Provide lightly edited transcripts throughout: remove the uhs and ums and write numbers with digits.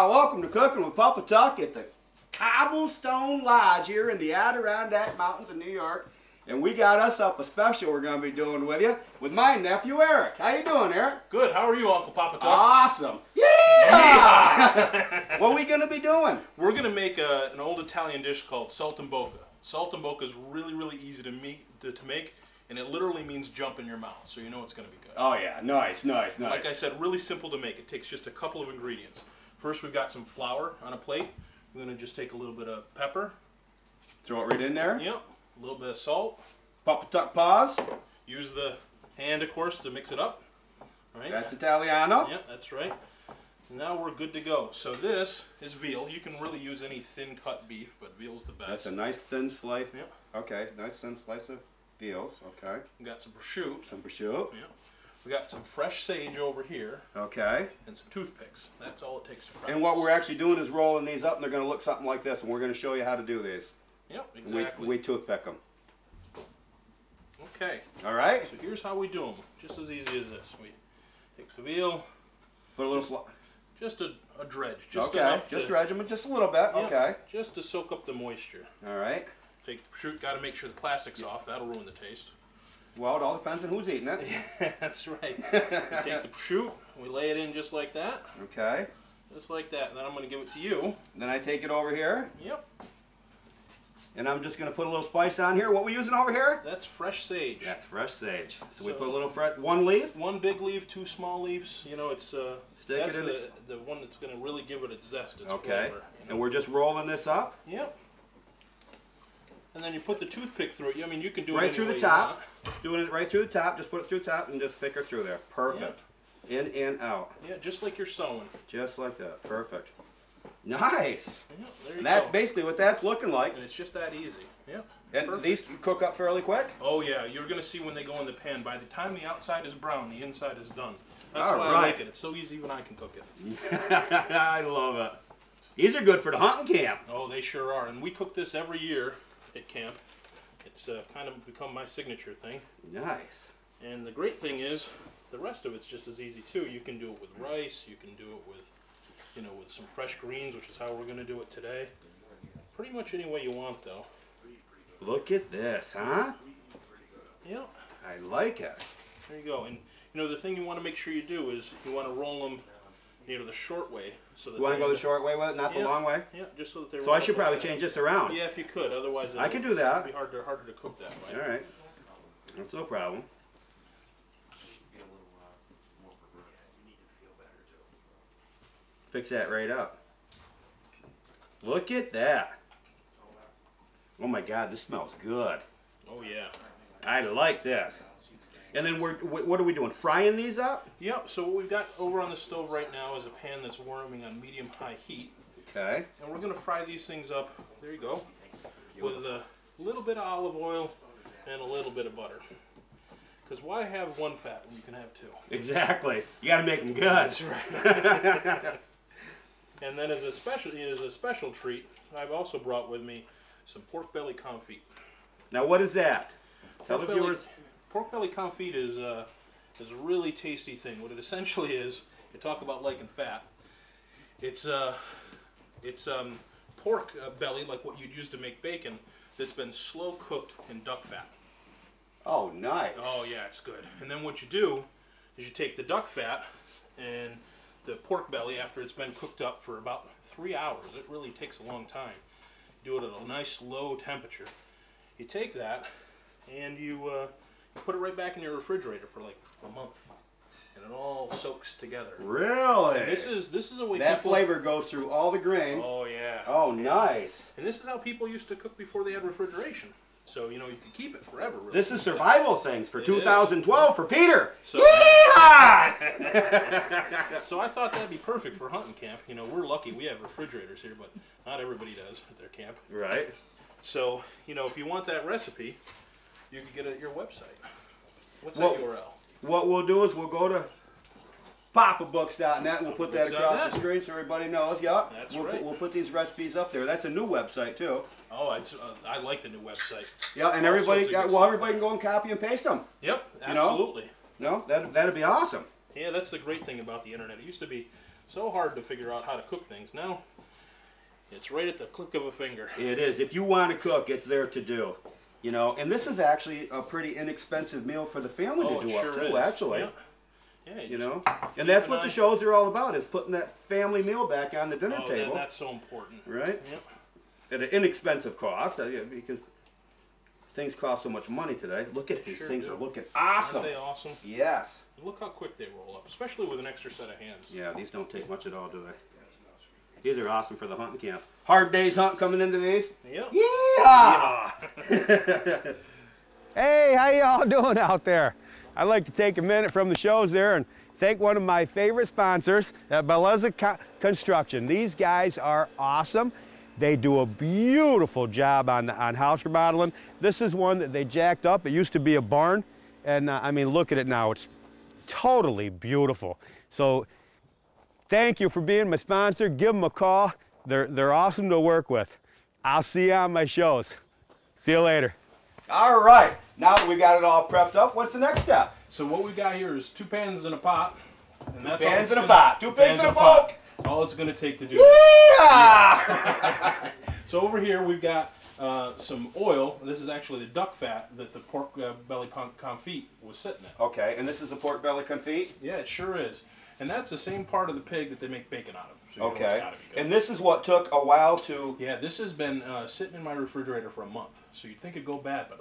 Welcome to Cooking with Papa Tuck at the Coblestone Lodge here in the Adirondack Mountains of New York. And we got us up a special we're going to be doing with you with my nephew Eric. How you doing, Eric? Good. How are you, Uncle Papa Tuck? Awesome. Yeah! What are we going to be doing? We're going to make an old Italian dish called saltimbocca. Saltimbocca is really easy to make, and it literally means jump in your mouth, so you know it's going to be good. Oh yeah, nice. Like I said, really simple to make. It takes just a couple of ingredients. First, we've got some flour on a plate. We're going to just take a little bit of pepper. Throw it right in there? Yep. A little bit of salt. Papa Tuck pause. Use the hand, of course, to mix it up. Right. That's Italiano. Yep, that's right. Now we're good to go. So this is veal. You can really use any thin cut beef, but veal's the best. That's a nice thin slice. Yep. Okay, nice thin slice of veals. Okay. We got some prosciutto. Some prosciutto. Yep. We got some fresh sage over here. Okay. And some toothpicks. That's all it takes to fry. And what we're actually doing is rolling these up, and they're going to look something like this, and we're going to show you how to do these. Yep, exactly. We toothpick them. Okay. All right. So here's how we do them. Just as easy as this. We take the veal. Put a little. Just a dredge. Just okay. Just dredge them just a little bit. Yep, okay. Just to soak up the moisture. All right. Take the prosciutto. Got to make sure the plastic's off. That'll ruin the taste. Well, it all depends on who's eating it. Yeah, that's right. We take the prosciutto. We lay it in just like that. Okay. Just like that. And then I'm going to give it to you. Then I take it over here. Yep. And I'm just going to put a little spice on here. What are we using over here? That's fresh sage. That's fresh sage. So we put a little one leaf? One big leaf, two small leaves. You know, it's that's the one that's going to really give it its zest, its flavor. You know? And we're just rolling this up? Yep. And then you put the toothpick through it. I mean, you can do it right through the top. Doing it right through the top. Just put it through the top and just pick her through there. Perfect. Yep. In and out. Yeah, just like you're sewing. Just like that. Perfect. Nice. Yeah, there you and that's go. basically what that's looking like. And it's just that easy. Yep. And perfect. These cook up fairly quick? Oh yeah, you're going to see when they go in the pan. By the time the outside is brown, the inside is done. That's why I like it. It's so easy even I can cook it. I love it. These are good for the hunting camp. Oh, they sure are. And we cook this every year at camp. It's kind of become my signature thing. Nice. And the great thing is, the rest of it's just as easy too. You can do it with rice. You can do it with, you know, with some fresh greens, which is how we're going to do it today. Pretty much any way you want, though. Look at this, huh? Yeah. I like it. There you go. And you know, the thing you want to make sure you do is you want to roll them, you know, the short way. So that you want to go the short way with it, not the long way? Yeah, just so that they. So I should probably change this around. Yeah, if you could. Otherwise, I could do that. It'd be harder to cook that way. All right. That's no problem. Fix that right up. Look at that. Oh my God, this smells good. Oh yeah. I like this. And then what are we doing? Frying these up? Yep. So what we've got over on the stove right now is a pan that's warming on medium-high heat. Okay. And we're going to fry these things up. There you go. With a little bit of olive oil and a little bit of butter. Because why have one fat when you can have two? Exactly. You got to make them good. That's right. And then as a special treat, I've also brought with me some pork belly confit. Now what is that? Tell the viewers. Pork belly confit is a really tasty thing. What it essentially is, you talk about liking fat. It's pork belly, like what you'd use to make bacon, that's been slow cooked in duck fat. Oh, nice. Oh yeah, it's good. And then what you do is you take the duck fat and the pork belly after it's been cooked up for about 3 hours. It really takes a long time. You do it at a nice low temperature. You take that and you put it right back in your refrigerator for like a month, and it all soaks together. Really? And this is a way that flavor goes through all the grain. Oh yeah. Oh, nice. And this is how people used to cook before they had refrigeration. So, you know, you could keep it forever. Really. This is survival things for 2012 for Peter. So, yeah! So I thought that'd be perfect for hunting camp. You know, we're lucky we have refrigerators here, but not everybody does at their camp. Right. So, you know, if you want that recipe, you can get it at your website. What's that URL? What we'll do is we'll go to papabooks.net and we'll put that across the screen so everybody knows. Yep. That's right. We'll put these recipes up there. That's a new website too. Oh, I like the new website. Yeah, and everybody can go and copy and paste them. Yep, absolutely. You know? No, that'd be awesome. Yeah, that's the great thing about the internet. It used to be So hard to figure out how to cook things. Now, it's right at the click of a finger. It is. If you want to cook, it's there to do. You know, and this is actually a pretty inexpensive meal for the family to do up too, actually. Yeah. Yeah, you know, and that's what the shows are all about, is putting that family meal back on the dinner table. That's so important. Right? Yep. At an inexpensive cost, because things cost so much money today. Look at these things are looking awesome. Aren't they awesome? Yes. Look how quick they roll up, especially with an extra set of hands. Yeah, these don't take much at all, do they? These are awesome for the hunting camp. Hard day's hunt coming into these. Yep. Yeah. Hey, how y'all doing out there? I'd like to take a minute from the shows there and thank one of my favorite sponsors, Beleza Construction. These guys are awesome. They do a beautiful job on house remodeling. This is one that they jacked up. It used to be a barn, and I mean, look at it now. It's totally beautiful. So thank you for being my sponsor. Give them a call. They're awesome to work with. I'll see you on my shows. See you later. All right. Now that we got it all prepped up, what's the next step? So what we got here is 2 pans and a pot. And that's Two pans and a pot. 2 pans and a pot. All it's going to take to do Yeah! this. So over here we've got some oil. This is actually the duck fat that the pork belly confit was sitting in. Okay, and this is the pork belly confit? Yeah, it sure is. And that's the same part of the pig that they make bacon out of. So you know it's Okay, gotta be good. and this is what took a while to... Yeah, this has been sitting in my refrigerator for a month. So you'd think it'd go bad, but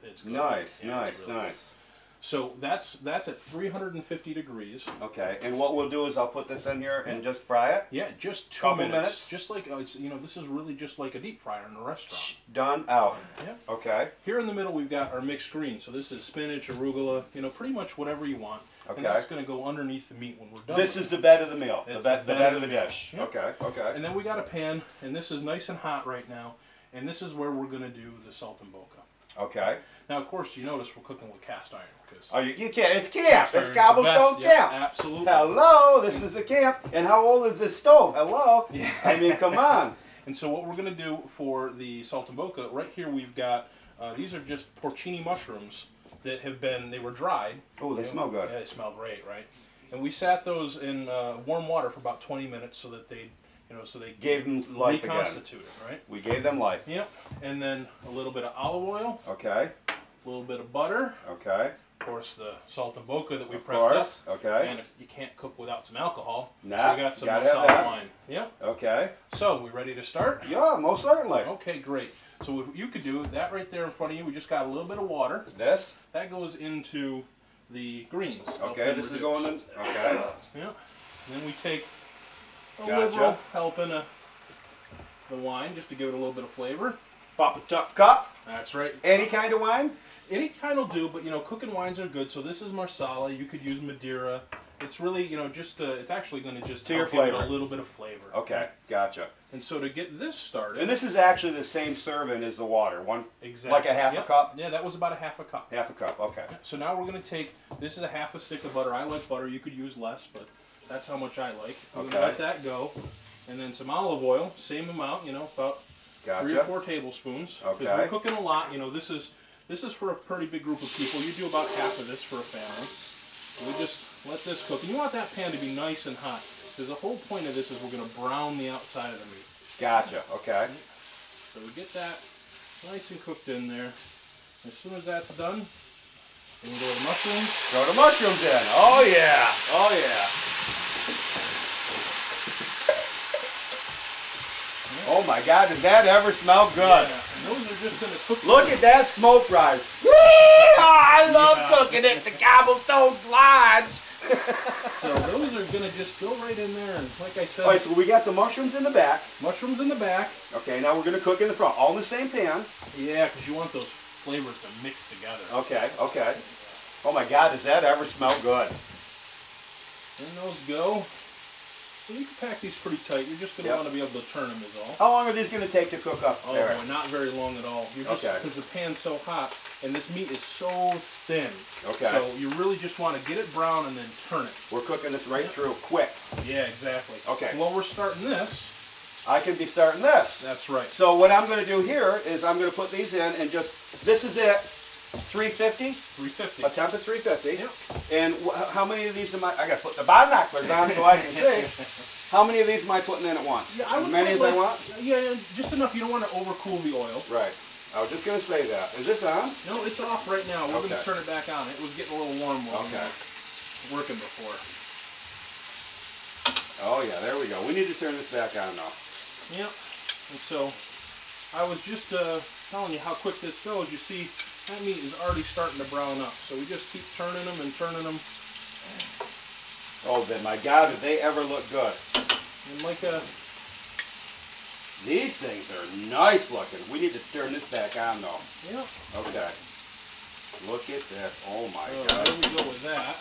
it's good. Nice, Yeah, nice, it's really nice. good. So that's at 350 degrees. Okay, and what we'll do is I'll put this in here and just fry it? Yeah, just 2 Couple minutes. minutes? Just like, it's, you know, this is really just like a deep fryer in a restaurant. Done, out. Yeah. Okay. Here in the middle we've got our mixed greens. So this is spinach, arugula, you know, pretty much whatever you want. Okay. And that's going to go underneath the meat when we're done. This is the bed of the meal, the It's bed of the dish. Yep. Okay, okay. And then we got a pan, and this is nice and hot right now. And this is where we're going to do the saltimbocca. Okay. Now, of course, you notice we're cooking with cast iron. Oh, you can't. It's camp. It's iron's Coblestone the best. camp. Yeah, absolutely. Hello, this is the camp. And how old is this stove? Hello. Yeah. I mean, come on. And so what we're going to do for the saltimbocca, right here we've got, these are just porcini mushrooms that they were dried. Oh, they smell good. Yeah, they smell great, right? And we sat those in warm water for about 20 minutes so that they, Gave them life again. reconstituted, right? We gave them life. Yep. And then a little bit of olive oil, Okay, a little bit of butter, okay. of course the saltimbocca that we Of prepped course, up. okay. And you can't cook without some alcohol. Nah, so we got some gotta have solid that. wine. Yep. Okay. So, we ready to start? Yeah, most certainly. Okay, great. So what you could do, that right there in front of you, we just got a little bit of water. This? That goes into the greens. Okay, this is going in. Okay. Yeah. And then we take a Gotcha. liberal helping of the wine just to give it a little bit of flavor. Papa Tuck cup. That's right. Any kind of wine? Any kind will do, but you know, cooking wines are good. So this is Marsala. You could use Madeira. It's really, you know, just it's actually going to just To your help give it flavor. a little bit of flavor. Okay, gotcha. And so to get this started, And this is actually the same serving as the water. One, exactly, like a half a cup? Yeah, that was about a half a cup. Half a cup, okay. So now we're going to take, this is a half a stick of butter. I like butter. You could use less, but that's how much I like. We're going to Okay. let that go. And then some olive oil, same amount, you know, about 3 or Gotcha. 4 tablespoons. Okay. Because we're cooking a lot. You know, this is for a pretty big group of people. You do about half of this for a family. We just let this cook. And you want that pan to be nice and hot. Because the whole point of this is we're going to brown the outside of the meat. Gotcha, okay. So we get that nice and cooked in there. As soon as that's done, then we go to the mushrooms. Throw the mushrooms in. Oh yeah, oh yeah. Oh my God, does that ever smell good? Yeah, and those are just going to cook. Look at that smoke rise. Whee! I love cooking at the Cobblestone Lodge. So those are going to just go right in there, and like I said, All right, so we got the mushrooms in the back. mushrooms in the back. Okay, now we're going to cook in the front, all in the same pan. Yeah, because you want those flavors to mix together. Okay, okay. Oh my God, does that ever smell good? In those go. So you can pack these pretty tight. You're just going to want to be able to turn them is all. How long are these going to take to cook up Oh there? boy, not very long at all. You're just, Okay. because the pan's so hot, and this meat is so thin. Okay. So you really just want to get it brown and then turn it. We're cooking this right through quick. Yeah, exactly. Okay. Well, we're starting this. I can be starting this. That's right. So what I'm going to do here is I'm going to put these in and just, this is it. 350? 350. A temp at 350. Yep. And how many of these am I got to put the binoculars on so I can see. How many of these am I putting in at once? Yeah, I would as many as put, I want? Yeah, just enough. You don't want to overcool the oil. Right. I was just going to say that. Is this on? No, it's off right now. We're Okay. going to turn it back on. It was getting a little warm while we Okay. were working before. Oh yeah, there we go. We need to turn this back on now. Yep. And so I was just telling you how quick this goes. You see, that meat is already starting to brown up. So we just keep turning them and turning them. Oh, then my God, did they ever look good? And like a... These things are nice looking. We need to turn this back on though. Yep. Okay. Look at this. Oh my So God. there we go with that.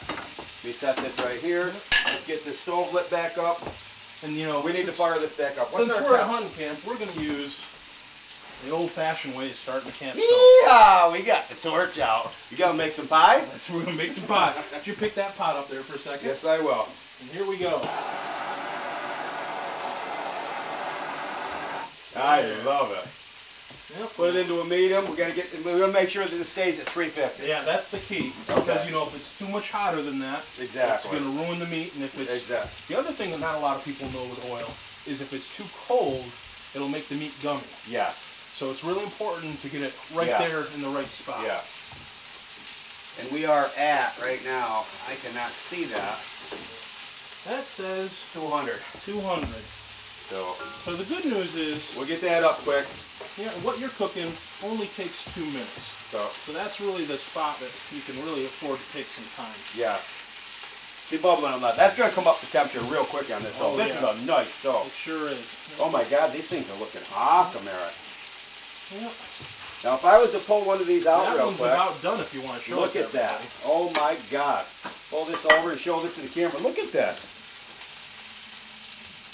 We set this right here. Let's get this stove lit back up. And you know, We need to fire this back up. since What's our we're at temp? hunting camp, we're going to use the old-fashioned way of starting the campstone. Yeah, we got the torch out. You gonna make some pie? So we're going to make some pot. Did you pick that pot up there for a second? Yes, I will. And here we go. I love it. Yep. Put it into a medium. We're gonna make sure that it stays at 350. Yeah, that's the key. Because you know, if it's too much hotter than that, Exactly. it's going to ruin the meat. And if it's Exactly. the other thing that not a lot of people know with oil is if it's too cold, it'll make the meat gummy. Yes. So it's really important to get it right Yes. there in the right spot. Yeah. And we are at right now. I cannot see that. That says 200. 200. So the good news is, We'll get that up quick. yeah, what you're cooking only takes 2 minutes. So that's really the spot that you can really afford to take some time. Yeah. See bubbling on that. That's gonna come up to temperature real quick on this stove. Oh, This yeah. is a nice stove. It sure is. Oh my God, these things are looking awesome, Eric. Yep. Now, if I was to pull one of these out That real one's quick, about done if you want to show look it to at that. everybody. Oh my God. Pull this over and show this to the camera. Look at this.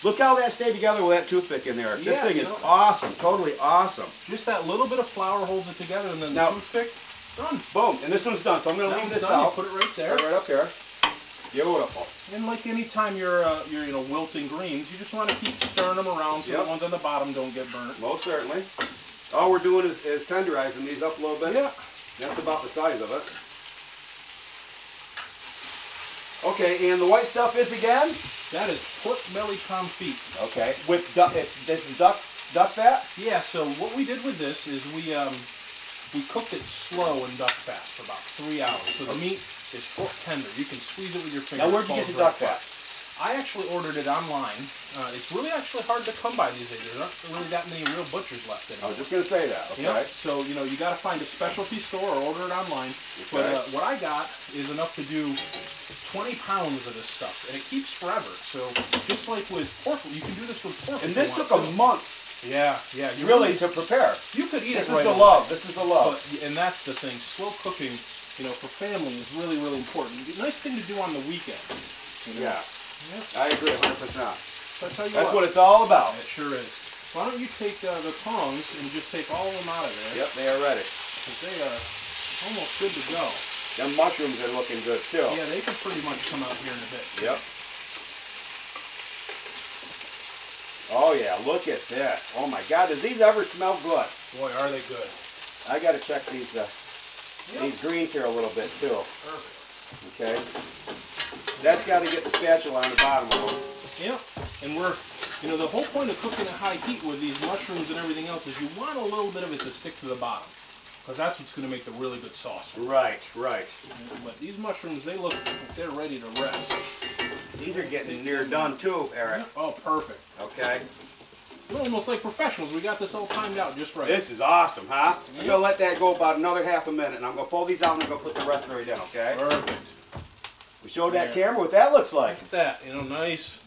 Look how that stayed together with that toothpick in there. This Yeah, thing you is know. awesome. Totally awesome. Just that little bit of flour holds it together, and then Now- the toothpick, done. Boom. And this one's done. So I'm going to That leave one's this done. You out. put it right there. Right up here. Beautiful. And like any time you're wilting greens, you just want to keep stirring them around so Yep. the ones on the bottom don't get burnt. Most certainly. All we're doing is tenderizing these up a little bit. Yeah. That's about the size of it. Okay, and the white stuff is again? That is pork belly confit. Okay. With duck, this is duck fat? Yeah. So what we did with this is we cooked it slow in duck fat for about 3 hours. So the meat is fork tender. You can squeeze it with your finger. Now where'd you get the duck fat? I actually ordered it online. It's really actually hard to come by these days. There's not really that many real butchers left I anymore. was just going to say that, okay? Yeah, so you know you got to find a specialty store or order it online. But Okay. what I got is enough to do 20 pounds of this stuff, and it keeps forever. So just like with pork, you can do this with pork. And if this you took want a to. month, Yeah, yeah. You really, to prepare. you could eat This it is right the away. love. This is the love. But, and that's the thing. Slow cooking, you know, for family is really, really important. Nice thing to do on the weekend. You know? Yeah, Yep. I agree 100%. So I tell you That's what. what it's all about. It sure is. Why don't you take the tongs and just take all of them out of there? Yep, they are ready. Because they are almost good to go. Them mushrooms are looking good too. Yeah, they could pretty much come out here in a bit. Yep. Oh yeah, look at this. Oh my God, does these ever smell good? Boy, are they good. I got to check these greens here a little bit too. Perfect. Okay. That's got to get the spatula on the bottom of them. Yep. And we're, you know, the whole point of cooking at high heat with these mushrooms and everything else is you want a little bit of it to stick to the bottom. Because that's what's going to make the really good sauce. Right, right. But these mushrooms, they look like they're ready to rest. These are getting near done too, Eric. Oh, perfect. Okay. We're almost like professionals. We got this all timed out just right. This is awesome, huh? I'm Yep. going to let that go about another half a minute, and I'm going to fold these out and I'm going to put the rest right in, okay? Perfect. We showed that Yeah. camera what that looks like. Look at that, you know, nice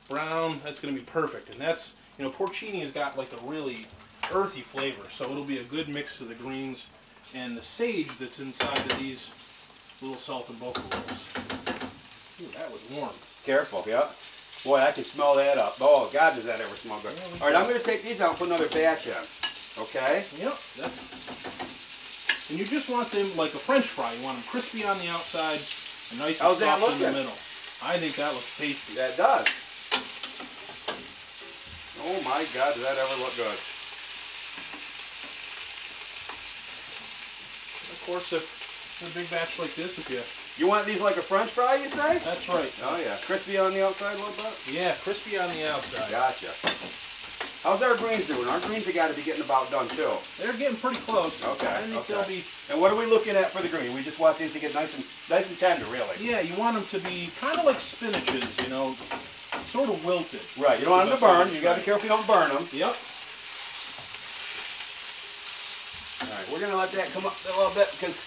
brown. That's going to be perfect. And that's, you know, porcini has got like a really earthy flavor, so it'll be a good mix of the greens and the sage that's inside of these little salt and buffalo rolls. Ooh, that was warm. Careful, yeah. Boy, I can smell that up. Oh, God, does that ever smell good. Yeah, we All right, can. I'm going to take these out and put another batch in, okay? Yep. And you just want them like a French fry. You want them crispy on the outside and nice and How's that soft in the looking? middle. I think that looks tasty. That does. Oh, my God, does that ever look good. Of course, if a big batch like this, if you... You want these like a French fry, you say? That's right. Oh yeah, crispy on the outside a little bit? Yeah, crispy on the outside. Gotcha. How's our greens doing? Our greens have got to be getting about done too. They're getting pretty close. Okay, I think they'll be... And what are we looking at for the green? We just want these to get nice and tender, really. Yeah, you want them to be kind of like spinaches, you know, sort of wilted. Right, you don't want them to burn. You got to be careful you don't burn them. Yep. All right, we're going to let that come up a little bit because...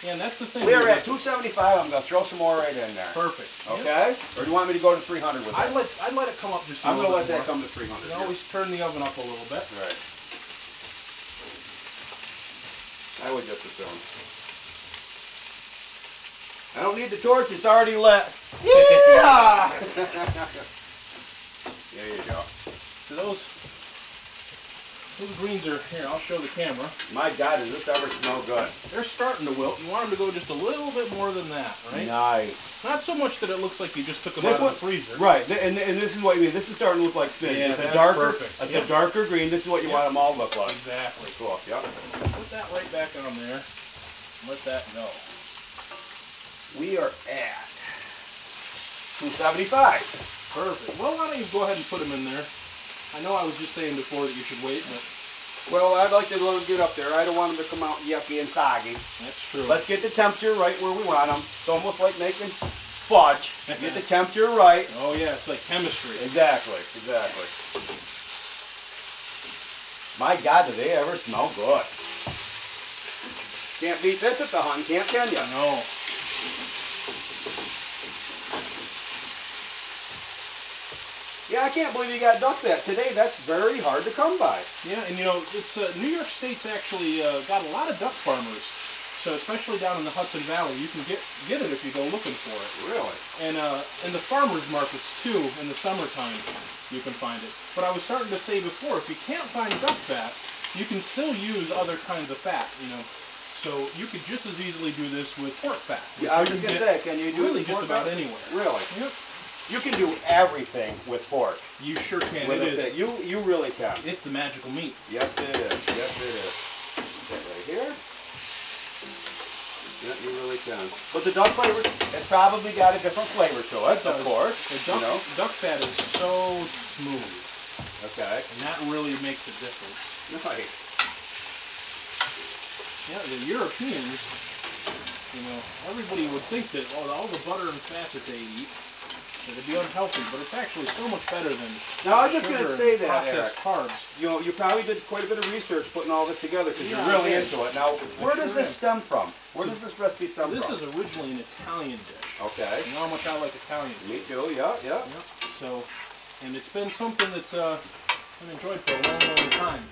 Yeah, and that's the thing. We're at 275. I'm going to throw some more right in there. Perfect. Okay? Yep. Or do you want me to go to 300 with I'd that? let it come up just a I'm little going to let bit that come to 300. You always turn the oven up a little bit. Right. I would just assume. I don't need the torch. It's already lit. Yeah! There you go. So those greens are, here, I'll show the camera. My God, does this ever smell good? They're starting to wilt. You want them to go just a little bit more than that, right? Nice. Not so much that it looks like you just took them out of the freezer. Right, and this is what you mean. This is starting to look like spinach. Yeah, it's that's a darker, perfect. it's a darker green. This is what you want them all to look like. Exactly. Cool, yep. Put that right back on there. Let that go. We are at 275. Perfect. Well, why don't you go ahead and put them in there? I know I was just saying before that you should wait, but... Well, I'd like to let them get up there. I don't want them to come out yucky and soggy. That's true. Let's get the temperature right where we want them. It's almost like making fudge. Get the temperature right. Oh yeah, it's like chemistry. Exactly, exactly. My God, do they ever smell good? Can't beat this at the hunt camp, can you? No. Yeah, I can't believe you got duck that today. That's very hard to come by. Yeah, and you know, it's New York State's actually got a lot of duck farmers. So especially down in the Hudson Valley, you can get it if you go looking for it. Really? And in the farmers markets too, in the summertime, you can find it. But I was starting to say before, if you can't find duck fat, you can still use other kinds of fat. You know, so you could just as easily do this with pork fat. Yeah, I was just gonna say, can you do really it with just pork about fat? anywhere? Really? Yep. You can do everything with pork. You sure can. With It is. You really can. It's the magical meat. Yes, it is. Yes, it is. That right here. Yeah, you really can. But the duck flavor, it's probably got a different flavor to it, of course. The duck fat is so smooth. Okay. And that really makes a difference. Nice. Yeah, the Europeans, you know, everybody would think that all the butter and fat that they eat, that it'd be unhealthy, but it's actually so much better than Now, I was just going to say that, processed Eric. carbs. You know, you probably did quite a bit of research putting all this together because Yeah, you're really I did. into it. Now, where does sure this stem from? Where does this recipe stem This from? is originally an Italian dish. Okay. You know how much I like Italian Me food. too, yeah, yeah. Yep. So, and it's been something that's I've enjoyed for a long, long time.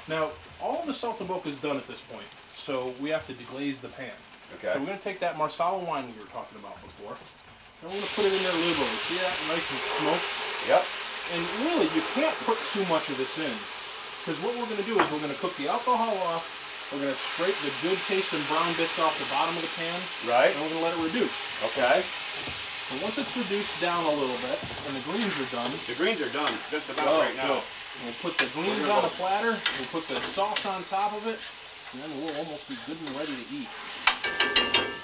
Now, all the saltimbocca is done at this point, so we have to deglaze the pan. Okay. So we're going to take that Marsala wine we were talking about before, and we're going to put it in there liberally. See that? Nice and smoked. Yep. And really, you can't put too much of this in, because what we're going to do is we're going to cook the alcohol off, we're going to scrape the good tasting brown bits off the bottom of the pan, Right. and we're going to let it reduce. Okay. And once it's reduced down a little bit, and the greens are done, The greens are done just about right now. good. We'll put the greens on a platter, we'll put the sauce on top of it, and then we'll almost be good and ready to eat.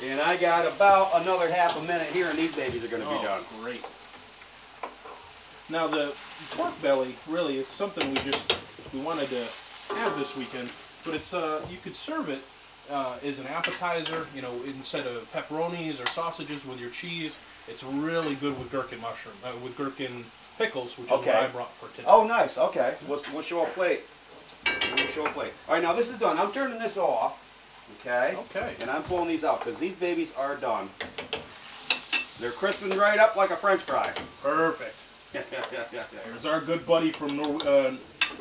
And I got about another half a minute here and these babies are going to be done. Great. Now the pork belly, really, it's something we wanted to have this weekend, but it's you could serve it as an appetizer, you know, instead of pepperonis or sausages with your cheese. It's really good with gherkin mushroom, with gherkin pickles, which is what I brought for today. Oh, nice. Okay. We'll show a plate. We'll show a plate. All right, now this is done. I'm turning this off. Okay. Okay. And I'm pulling these out because these babies are done. They're crisping right up like a French fry. Perfect. Yeah. There's our good buddy from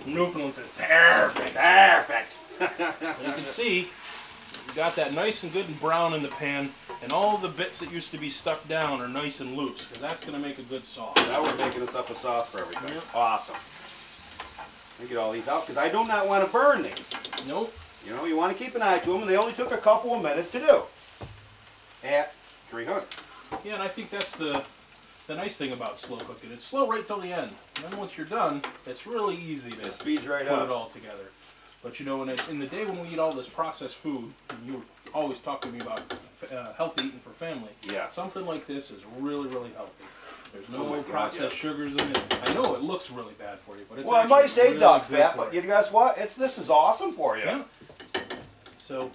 Newfoundland says, perfect. Perfect. You can see we got that nice and good and brown in the pan, and all the bits that used to be stuck down are nice and loose, because that's going to make a good sauce. Now we're making us up a sauce for everything. Yep. Awesome. Let me get all these out because I do not want to burn these. Nope. You know, you want to keep an eye to them, and they only took a couple of minutes to do. At 300. Yeah, and I think that's the nice thing about slow cooking. It's slow right till the end. And then once you're done, it's really easy to It speeds right put up. it all together. But you know, in the day when we eat all this processed food, and you always talk to me about healthy eating for family. Yeah. Something like this is really, really healthy. There's no Oh my God, processed sugars in it. I know it looks really bad for you, but it's Well, it actually might say really duck good fat, for but you. you guess what? This is awesome for you. Yeah. So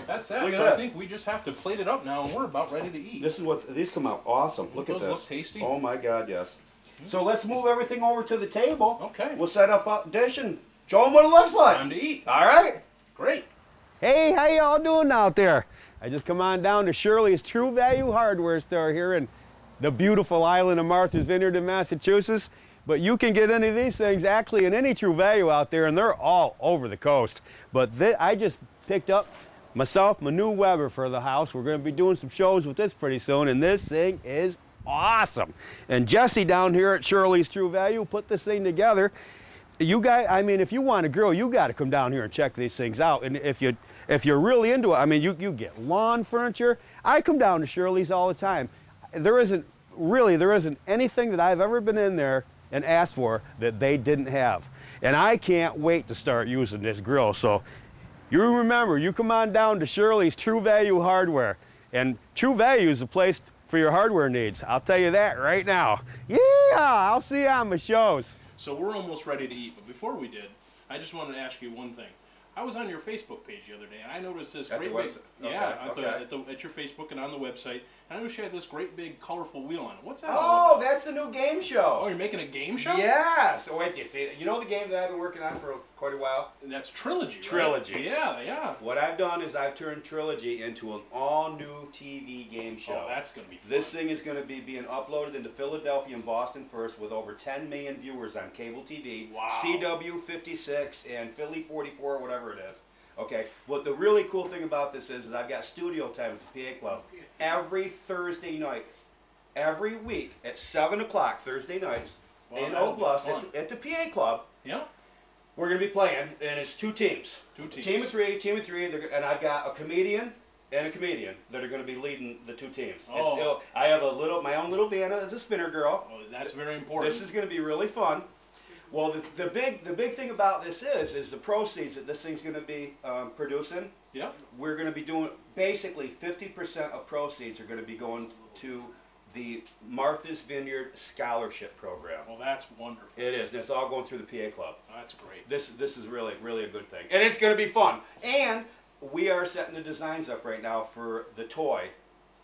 that's that. Look at So I this. think we just have to plate it up now, and we're about ready to eat. This is what these come out awesome. Look at Those this. look tasty. Oh my God, yes. So let's move everything over to the table. Okay. We'll set up a dish and show them what it looks like. Time to eat. All right. Great. Hey, how y'all doing out there? I just come on down to Shirley's True Value Hardware store here in the beautiful island of Martha's Vineyard in Massachusetts. But you can get any of these things actually in any True Value out there, and they're all over the coast. But I just picked up myself my new Weber for the house. We're going to be doing some shows with this pretty soon, and this thing is awesome. And Jesse down here at Shirley's True Value put this thing together. You guys, I mean, if you want to grill, you got to come down here and check these things out. And if you're really into it, I mean, you get lawn furniture. I come down to Shirley's all the time. There isn't anything that I've ever been in there and asked for that they didn't have. And I can't wait to start using this grill. So you remember, you come on down to Shirley's True Value Hardware. And True Value is the place for your hardware needs. I'll tell you that right now. Yeah, I'll see you on my shows. So we're almost ready to eat, but before we did, I just wanted to ask you one thing. I was on your Facebook page the other day, and I noticed this At the great big, website? yeah, Okay. at your Facebook and on the website. And I noticed you had this great big colorful wheel on it. What's that? Oh, all about? that's the new game show. Oh, you're making a game show? Yes. Oh, wait, you see, you know the game that I've been working on for quite a while? That's Trilogy, right? Trilogy. Yeah, yeah. What I've done is I've turned Trilogy into an all-new TV game show. Oh, that's gonna be fun. This thing is going to be being uploaded into Philadelphia and Boston first with over 10 million viewers on cable TV, Wow. CW 56 and Philly 44, whatever it is. Okay, what the really cool thing about this is I've got studio time at the PA Club every Thursday night, every week at 7 o'clock Thursday nights Well, in that'll be Oblast fun. at the PA Club. Yeah. We're going to be playing, and it's two teams. Two teams. Team of three, and I've got a comedian and a comedian that are going to be leading the two teams. Oh. I have my own little Vanna as a spinner girl. Oh, that's very important. This is going to be really fun. Well, the big thing about this is the proceeds that this thing's going to be producing. Yep. We're going to be doing basically 50% of proceeds are going to be going to the Martha's Vineyard Scholarship Program. Well, that's wonderful. It is, and it's all going through the PA Club. That's great. This is really a good thing, and it's going to be fun. And we are setting the designs up right now for the toy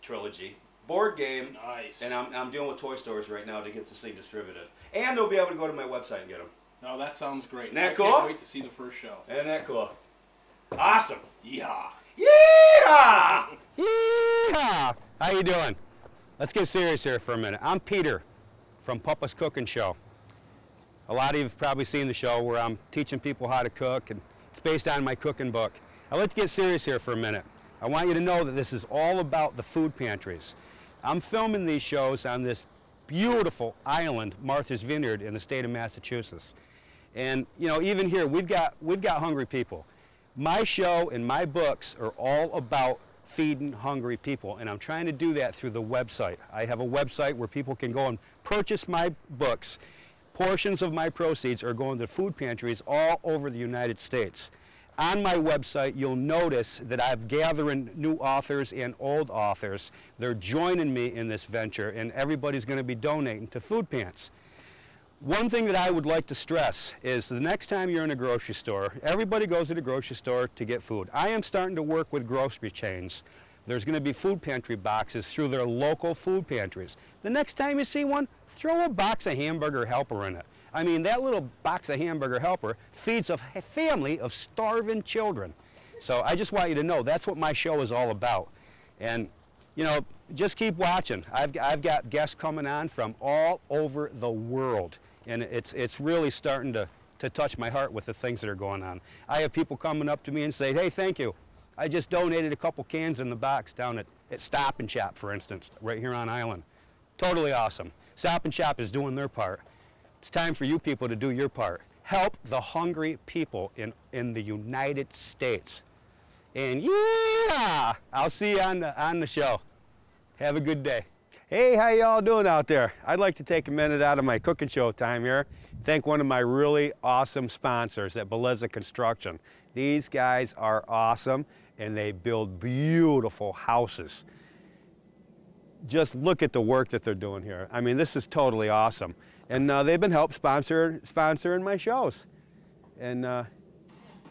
trilogy board game. Nice. And I'm dealing with toy stores right now to get this thing distributed. And they'll be able to go to my website and get them. No, that sounds great. Isn't that I cool? can't wait to see the first show. Isn't that cool? Awesome. Yeah. Yeah! Yeehaw! How you doing? Let's get serious here for a minute. I'm Peter from Papa's Cooking Show. A lot of you have probably seen the show where I'm teaching people how to cook, and it's based on my cooking book. Now let's get serious here for a minute. I want you to know that this is all about the food pantries. I'm filming these shows on this beautiful island, Martha's Vineyard, in the state of Massachusetts. And you know, even here, we've got hungry people. My show and my books are all about feeding hungry people, and I'm trying to do that through the website. I have a website where people can go and purchase my books. Portions of my proceeds are going to food pantries all over the United States. On my website, you'll notice that I'm gathering new authors and old authors. They're joining me in this venture, and everybody's going to be donating to food pants. One thing that I would like to stress is the next time you're in a grocery store, everybody goes to the grocery store to get food. I am starting to work with grocery chains. There's going to be food pantry boxes through their local food pantries. The next time you see one, throw a box of Hamburger Helper in it. I mean, that little box of Hamburger Helper feeds a family of starving children. So I just want you to know that's what my show is all about. And, you know, just keep watching. I've got guests coming on from all over the world. And it's really starting to touch my heart with the things that are going on. I have people coming up to me and say, hey, thank you. I just donated a couple cans in the box down at Stop and Shop, for instance, right here on Island. Totally awesome. Stop and Shop is doing their part. It's time for you people to do your part. Help the hungry people in the United States. And yeah, I'll see you on the show. Have a good day. Hey, how y'all doing out there? I'd like to take a minute out of my cooking show time here. Thank one of my really awesome sponsors at Beleza Construction. These guys are awesome, and they build beautiful houses. Just look at the work that they're doing here. I mean, this is totally awesome. And they've been sponsoring my shows. And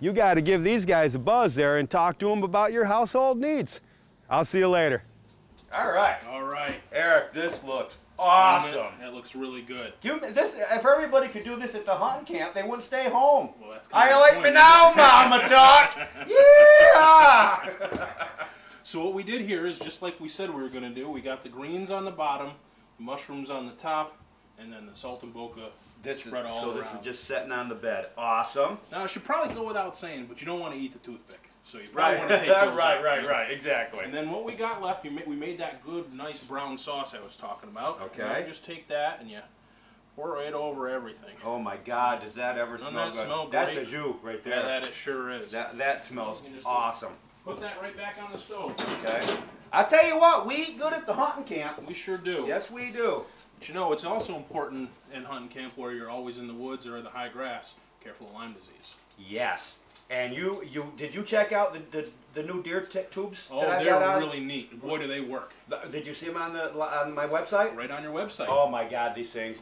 you got to give these guys a buzz there and talk to them about your household needs. I'll see you later. All right. All right. Eric, this looks awesome. That looks really good. If everybody could do this at the hunting camp, they wouldn't stay home. Well, that's How kind you of like the me point, now, isn't it? Mama Duck? Yeah! So what we did here is just like we said we were going to do. We got the greens on the bottom, the mushrooms on the top, and then the saltimbocca spread all around. This is just sitting on the bed. Awesome. Now I should probably go without saying, but you don't want to eat the toothpick, so you probably want to take those out. right, exactly. And then what we got left, we made that good, nice brown sauce I was talking about. Okay. And you just take that and you pour it over everything. Oh my God, does that ever Doesn't smell that good? smell That's great? a jus right there. Yeah, that it sure is. That smells awesome. Put that right back on the stove. Okay. I tell you what, we eat good at the hunting camp. We sure do. Yes, we do. But you know, it's also important in hunting camp where you're always in the woods or the high grass. Careful of Lyme disease. Yes. And did you check out the new deer tick tubes? Oh, that I they're got on? really neat. Boy, do they work. Did you see them on my website? Right on your website. Oh my God, these things!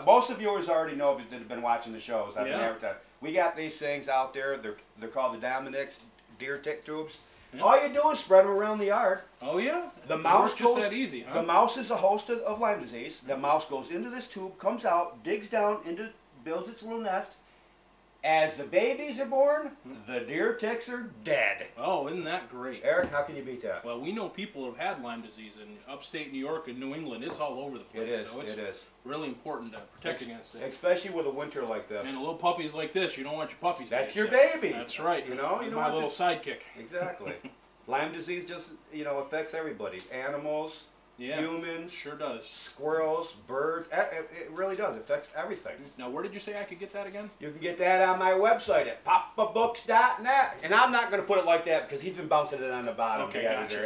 Most of the viewers already know that have been watching the shows. I've been advertising. We got these things out there. They're called the Dominic's deer tick tubes. Yeah. All you do is spread them around the yard. Oh yeah. The mouse just that easy, huh? The mouse is a host of Lyme disease. The mouse goes into this tube, comes out, digs down builds its little nest. As the babies are born, the deer ticks are dead. Oh, isn't that great? Eric, how can you beat that? Well, we know people have had Lyme disease in upstate New York and New England. It's all over the place. It is. Really important to protect against it. Especially with a winter like this. And little puppies like this, you don't want your puppies to That's get your sick. baby. That's right. You know, you don't my want little sidekick. Exactly. Lyme disease just, affects everybody. Animals, humans. Sure does. Squirrels, birds. It really does. It affects everything. Now, where did you say I could get that again? You can get that on my website at papabooks.net. And I'm not going to put it like that because he's been bouncing it on the bottom. Okay, gotcha.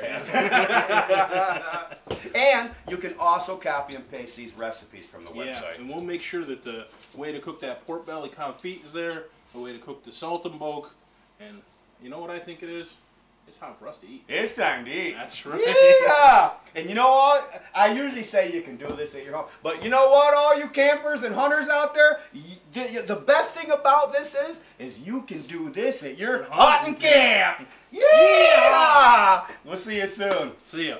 And you can also copy and paste these recipes from the website. Yeah, and we'll make sure that the way to cook that pork belly confit is there, the way to cook the saltimbocca, and you know what I think it is? It's time for us to eat. It's time to eat. That's right. Yeah! And you know what? I usually say you can do this at your home. But you know what, all you campers and hunters out there? The best thing about this is you can do this at your hunting camp. Yeah! We'll see you soon. See ya.